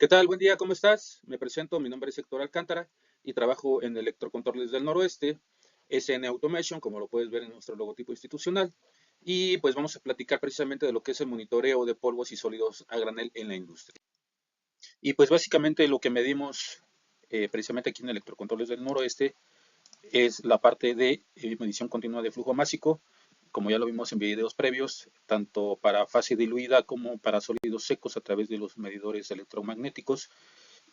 ¿Qué tal? Buen día, ¿cómo estás? Me presento, mi nombre es Héctor Alcántara y trabajo en Electrocontroles del Noroeste, SN Automation, como lo puedes ver en nuestro logotipo institucional. Y pues vamos a platicar precisamente de lo que es el monitoreo de polvos y sólidos a granel en la industria. Y pues básicamente lo que medimos precisamente aquí en Electrocontroles del Noroeste es la parte de medición continua de flujo másico, como ya lo vimos en videos previos, tanto para fase diluida como para sólidos secos a través de los medidores electromagnéticos.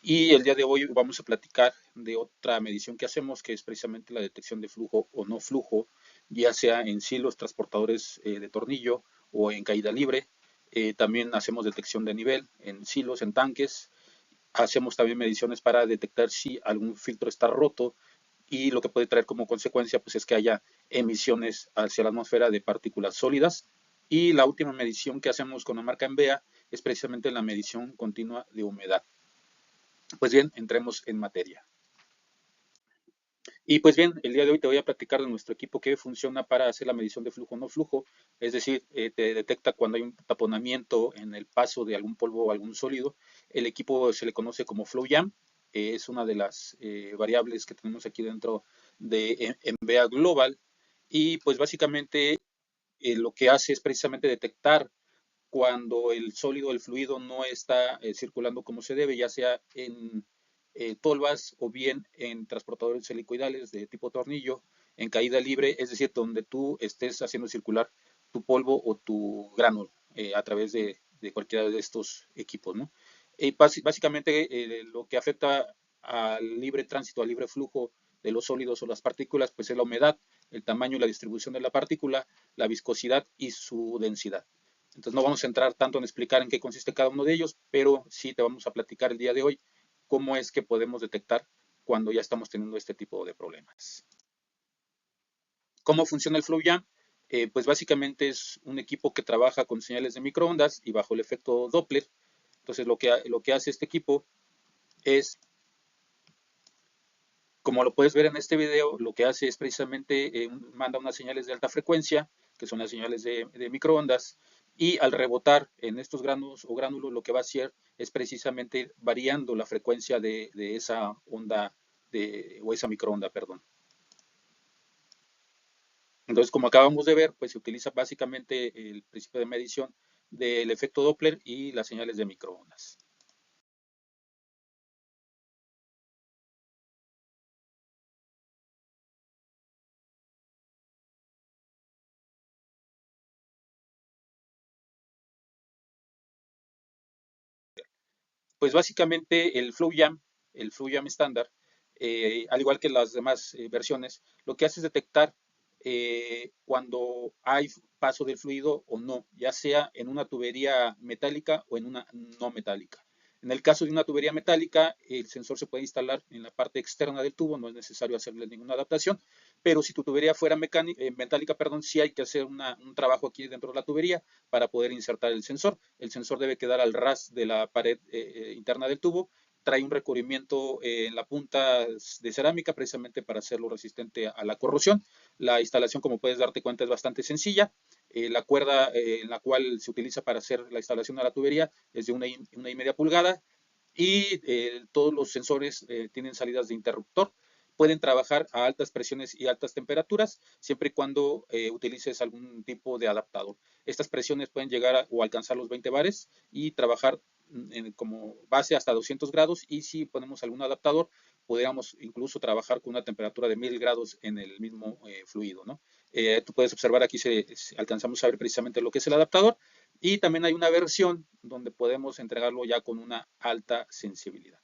Y el día de hoy vamos a platicar de otra medición que hacemos, que es precisamente la detección de flujo o no flujo, ya sea en silos, transportadores de tornillo o en caída libre. También hacemos detección de nivel en silos, en tanques. Hacemos también mediciones para detectar si algún filtro está roto y lo que puede traer como consecuencia pues, es que haya emisiones hacia la atmósfera de partículas sólidas. Y la última medición que hacemos con la marca ENVEA es precisamente la medición continua de humedad. Pues bien, entremos en materia. Y pues bien, el día de hoy te voy a platicar de nuestro equipo que funciona para hacer la medición de flujo o no flujo, es decir, te detecta cuando hay un taponamiento en el paso de algún polvo o algún sólido. El equipo se le conoce como FlowJam, es una de las variables que tenemos aquí dentro de ENVEA Global y pues básicamente lo que hace es precisamente detectar cuando el sólido, el fluido no está circulando como se debe, ya sea en tolvas o bien en transportadores helicoidales de tipo tornillo, en caída libre, es decir, donde tú estés haciendo circular tu polvo o tu gránulo a través de cualquiera de estos equipos, ¿no? Básicamente lo que afecta al libre tránsito, al libre flujo de los sólidos o las partículas, pues es la humedad, el tamaño y la distribución de la partícula, la viscosidad y su densidad. Entonces no vamos a entrar tanto en explicar en qué consiste cada uno de ellos, pero sí te vamos a platicar el día de hoy cómo es que podemos detectar cuando ya estamos teniendo este tipo de problemas. ¿Cómo funciona el FlowJam? Pues básicamente es un equipo que trabaja con señales de microondas y bajo el efecto Doppler. Entonces lo que hace este equipo es, como lo puedes ver en este video, lo que hace es precisamente manda unas señales de alta frecuencia, que son las señales de microondas, y al rebotar en estos granos o gránulos, lo que va a hacer es precisamente ir variando la frecuencia de esa onda o esa microonda, perdón. Entonces, como acabamos de ver, pues se utiliza básicamente el principio de medición del efecto Doppler y las señales de microondas. Pues básicamente el FlowJam estándar, al igual que las demás versiones, lo que hace es detectar cuando hay paso del fluido o no, ya sea en una tubería metálica o en una no metálica. En el caso de una tubería metálica, el sensor se puede instalar en la parte externa del tubo, no es necesario hacerle ninguna adaptación, pero si tu tubería fuera metálica, perdón, sí hay que hacer un trabajo aquí dentro de la tubería para poder insertar el sensor. El sensor debe quedar al ras de la pared interna del tubo. Trae un recubrimiento en la punta de cerámica precisamente para hacerlo resistente a la corrosión. La instalación, como puedes darte cuenta, es bastante sencilla. La cuerda en la cual se utiliza para hacer la instalación de la tubería es de 1,5 pulgadas y todos los sensores tienen salidas de interruptor. Pueden trabajar a altas presiones y altas temperaturas siempre y cuando utilices algún tipo de adaptador. Estas presiones pueden llegar o alcanzar los 20 bares y trabajar como base hasta 200 grados y si ponemos algún adaptador podríamos incluso trabajar con una temperatura de 1000 grados en el mismo fluido, ¿no? Tú puedes observar aquí alcanzamos a ver precisamente lo que es el adaptador y también hay una versión donde podemos entregarlo ya con una alta sensibilidad.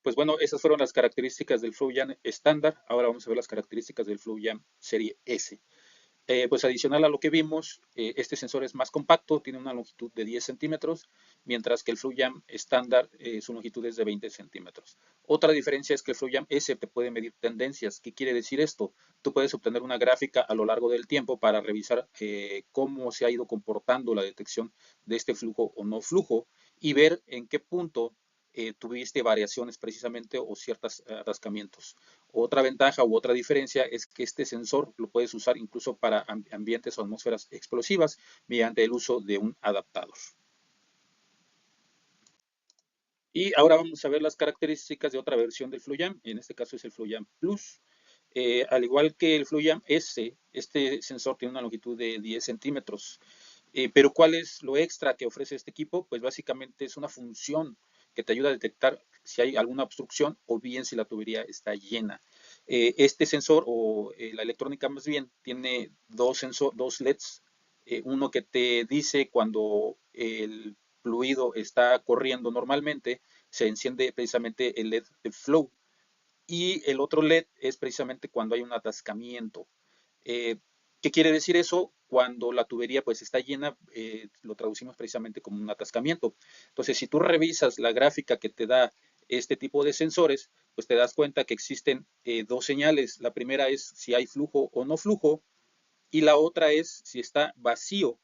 Pues bueno, esas fueron las características del FlowJam estándar. Ahora vamos a ver las características del FlowJam serie S. Pues adicional a lo que vimos, este sensor es más compacto, tiene una longitud de 10 centímetros, mientras que el FlowJam estándar su longitud es de 20 centímetros. Otra diferencia es que el FlowJam S te puede medir tendencias. ¿Qué quiere decir esto? Tú puedes obtener una gráfica a lo largo del tiempo para revisar cómo se ha ido comportando la detección de este flujo o no flujo y ver en qué punto tuviste variaciones precisamente o ciertos atascamientos. Otra ventaja u otra diferencia es que este sensor lo puedes usar incluso para ambientes o atmósferas explosivas mediante el uso de un adaptador. Y ahora vamos a ver las características de otra versión del FlowJam, en este caso es el FlowJam Plus. Al igual que el FlowJam S, este sensor tiene una longitud de 10 centímetros. Pero ¿cuál es lo extra que ofrece este equipo? Pues básicamente es una función que te ayuda a detectar si hay alguna obstrucción o bien si la tubería está llena. Este sensor o la electrónica más bien tiene dos LEDs, uno que te dice cuando el fluido está corriendo normalmente, se enciende precisamente el LED de flow, y el otro LED es precisamente cuando hay un atascamiento. Eh, ¿Qué quiere decir eso? Cuando la tubería pues está llena, lo traducimos precisamente como un atascamiento. Entonces, si tú revisas la gráfica que te da este tipo de sensores, pues te das cuenta que existen dos señales. La primera es si hay flujo o no flujo, y la otra es si está vacío,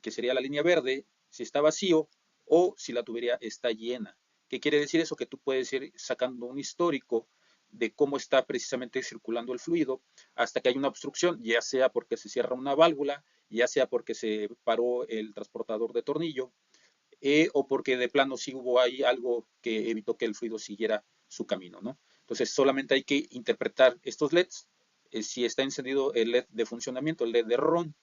que sería la línea verde, si está vacío o si la tubería está llena. ¿Qué quiere decir eso? Que tú puedes ir sacando un histórico de cómo está precisamente circulando el fluido hasta que hay una obstrucción, ya sea porque se cierra una válvula, ya sea porque se paró el transportador de tornillo, o porque de plano sí hubo ahí algo que evitó que el fluido siguiera su camino, ¿no? Entonces solamente hay que interpretar estos LEDs, si está encendido el LED de funcionamiento, el LED de RON,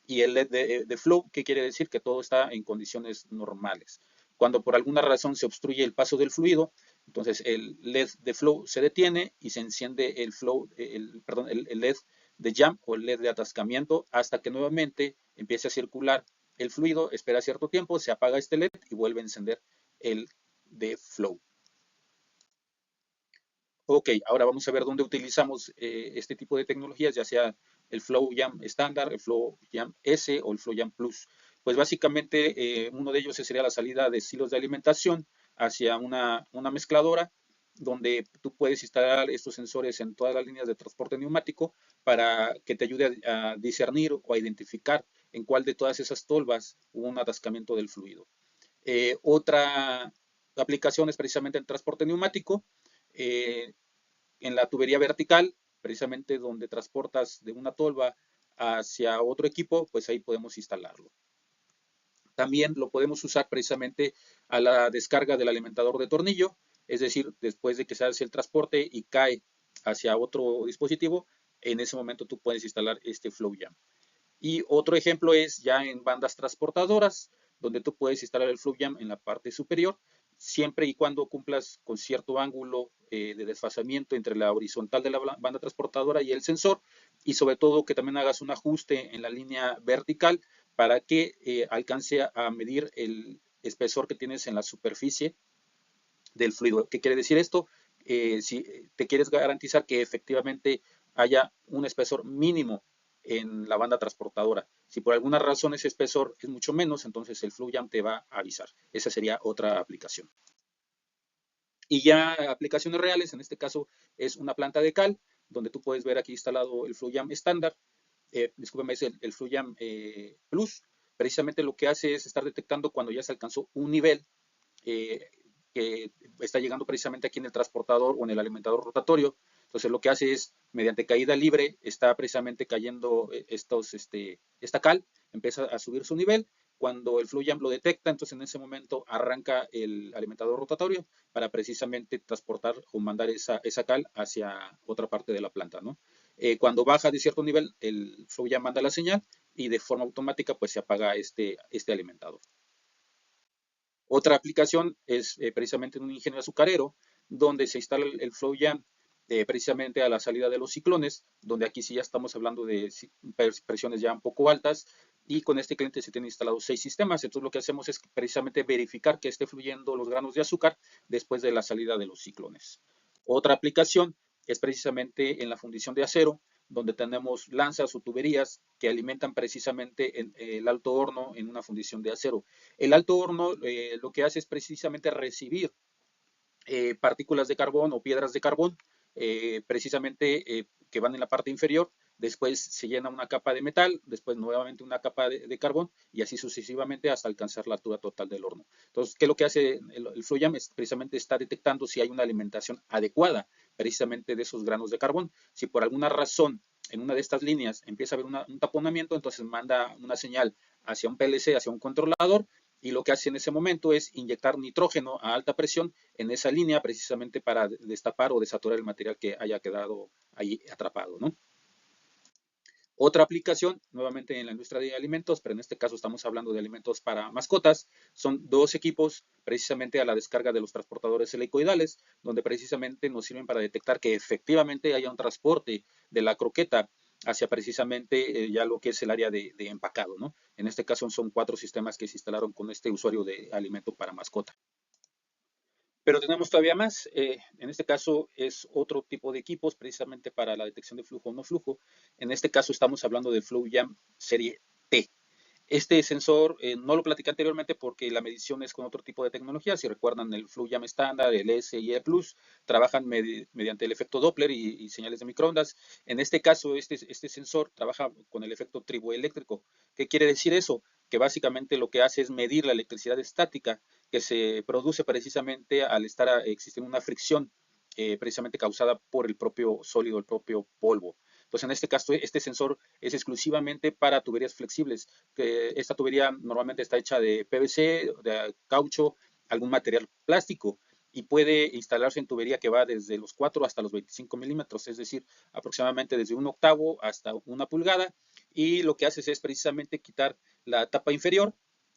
y el LED de flow, ¿qué quiere decir? Que todo está en condiciones normales. Cuando por alguna razón se obstruye el paso del fluido, entonces el LED de flow se detiene y se enciende el LED de jam o el LED de atascamiento hasta que nuevamente empiece a circular el fluido, espera cierto tiempo, se apaga este LED y vuelve a encender el de flow. Ok, ahora vamos a ver dónde utilizamos este tipo de tecnologías, ya sea el FlowJam estándar, el FlowJam S o el FlowJam Plus. Pues básicamente uno de ellos sería la salida de silos de alimentación hacia una mezcladora, donde tú puedes instalar estos sensores en todas las líneas de transporte neumático para que te ayude a discernir o a identificar en cuál de todas esas tolvas hubo un atascamiento del fluido. Otra aplicación es precisamente el transporte neumático. Eh, en la tubería vertical, precisamente donde transportas de una tolva hacia otro equipo, pues ahí podemos instalarlo. También lo podemos usar precisamente a la descarga del alimentador de tornillo, es decir, después de que se hace el transporte y cae hacia otro dispositivo, en ese momento tú puedes instalar este FlowJam. Y otro ejemplo es ya en bandas transportadoras, donde tú puedes instalar el FlowJam en la parte superior, siempre y cuando cumplas con cierto ángulo de desfasamiento entre la horizontal de la banda transportadora y el sensor, y sobre todo que también hagas un ajuste en la línea vertical para que alcance a medir el espesor que tienes en la superficie del fluido. ¿Qué quiere decir esto? Si te quieres garantizar que efectivamente haya un espesor mínimo en la banda transportadora. Si por alguna razón ese espesor es mucho menos, entonces el FlowJam te va a avisar. Esa sería otra aplicación. Y ya aplicaciones reales, en este caso es una planta de cal, donde tú puedes ver aquí instalado el FlowJam estándar, discúlpeme, es el FlowJam Plus. Precisamente lo que hace es estar detectando cuando ya se alcanzó un nivel eh, que está llegando precisamente aquí en el transportador o en el alimentador rotatorio. Entonces lo que hace es, mediante caída libre, está precisamente cayendo esta cal, empieza a subir su nivel. Cuando el FlowJam lo detecta, entonces en ese momento arranca el alimentador rotatorio para precisamente transportar o mandar esa cal hacia otra parte de la planta, ¿no? Cuando baja de cierto nivel, el FlowJam manda la señal y de forma automática pues se apaga este alimentador. Otra aplicación es precisamente en un ingenio azucarero, donde se instala el FlowJam precisamente a la salida de los ciclones, donde aquí sí ya estamos hablando de presiones ya un poco altas, y con este cliente se tienen instalados 6 sistemas. Entonces lo que hacemos es precisamente verificar que esté fluyendo los granos de azúcar después de la salida de los ciclones. Otra aplicación es precisamente en la fundición de acero, donde tenemos lanzas o tuberías que alimentan precisamente el alto horno en una fundición de acero. El alto horno lo que hace es precisamente recibir partículas de carbón o piedras de carbón, precisamente que van en la parte inferior. Después se llena una capa de metal, después nuevamente una capa de carbón y así sucesivamente hasta alcanzar la altura total del horno. Entonces, ¿qué es lo que hace el FlowJam? Es precisamente está detectando si hay una alimentación adecuada precisamente de esos granos de carbón. Si por alguna razón en una de estas líneas empieza a haber un taponamiento, entonces manda una señal hacia un PLC, hacia un controlador, y lo que hace en ese momento es inyectar nitrógeno a alta presión en esa línea precisamente para destapar o desaturar el material que haya quedado ahí atrapado, ¿no? Otra aplicación, nuevamente en la industria de alimentos, pero en este caso estamos hablando de alimentos para mascotas, son dos equipos precisamente a la descarga de los transportadores helicoidales, donde precisamente nos sirven para detectar que efectivamente haya un transporte de la croqueta hacia precisamente ya lo que es el área de empacado, ¿no? En este caso son 4 sistemas que se instalaron con este usuario de alimento para mascota. Pero tenemos todavía más. En este caso es otro tipo de equipos precisamente para la detección de flujo o no flujo. En este caso estamos hablando del FlowJam serie T. Este sensor no lo platicé anteriormente porque la medición es con otro tipo de tecnología. Si recuerdan, el FlowJam estándar, el S y el Plus, trabajan mediante el efecto Doppler y señales de microondas. En este caso, este sensor trabaja con el efecto triboeléctrico. ¿Qué quiere decir eso? Que básicamente lo que hace es medir la electricidad estática que se produce precisamente al estar existiendo una fricción precisamente causada por el propio sólido, el propio polvo. Entonces, en este caso, este sensor es exclusivamente para tuberías flexibles. Esta tubería normalmente está hecha de PVC, de caucho, algún material plástico y puede instalarse en tubería que va desde los 4 hasta los 25 milímetros, es decir, aproximadamente desde 1/8 hasta 1 pulgada. Y lo que haces es precisamente quitar la tapa inferior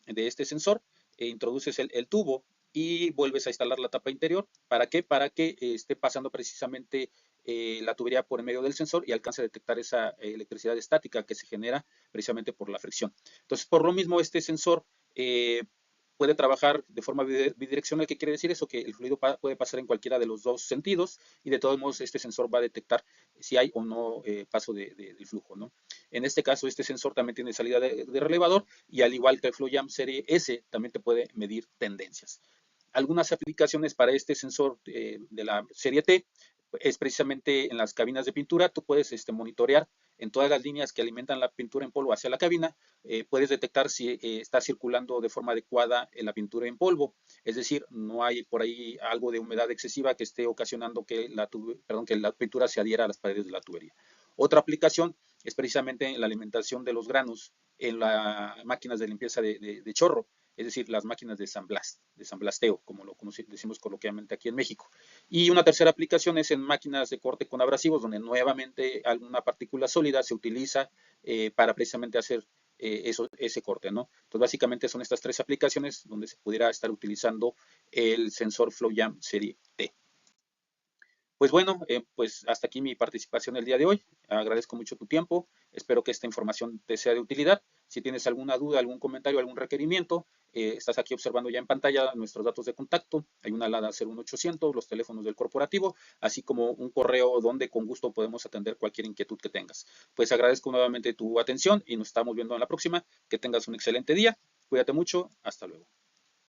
de este sensor, introduces el tubo y vuelves a instalar la tapa interior. ¿Para qué? Para que esté pasando precisamente la tubería por en medio del sensor y alcance a detectar esa electricidad estática que se genera precisamente por la fricción. Entonces, por lo mismo, este sensor puede trabajar de forma bidireccional. ¿Qué quiere decir eso? Que el fluido puede pasar en cualquiera de los dos sentidos y de todos modos este sensor va a detectar si hay o no paso del flujo, ¿no? En este caso, este sensor también tiene salida de relevador y al igual que el FlowJam serie S, también te puede medir tendencias. Algunas aplicaciones para este sensor de la serie T es precisamente en las cabinas de pintura. Tú puedes monitorear en todas las líneas que alimentan la pintura en polvo hacia la cabina. Puedes detectar si está circulando de forma adecuada la pintura en polvo. Es decir, no hay por ahí algo de humedad excesiva que esté ocasionando que que la pintura se adhiera a las paredes de la tubería. Otra aplicación es precisamente en la alimentación de los granos en las máquinas de limpieza de chorro, es decir, las máquinas de sanblasteo, como lo decimos coloquialmente aquí en México. Y una tercera aplicación es en máquinas de corte con abrasivos, donde nuevamente alguna partícula sólida se utiliza para precisamente hacer ese corte, ¿no? Entonces, básicamente son estas 3 aplicaciones donde se pudiera estar utilizando el sensor FlowJam Serie T. Pues bueno, pues hasta aquí mi participación el día de hoy. Agradezco mucho tu tiempo. Espero que esta información te sea de utilidad. Si tienes alguna duda, algún comentario, algún requerimiento, estás aquí observando ya en pantalla nuestros datos de contacto. Hay una alada 01800, los teléfonos del corporativo, así como un correo donde con gusto podemos atender cualquier inquietud que tengas. Pues agradezco nuevamente tu atención y nos estamos viendo en la próxima. Que tengas un excelente día. Cuídate mucho. Hasta luego.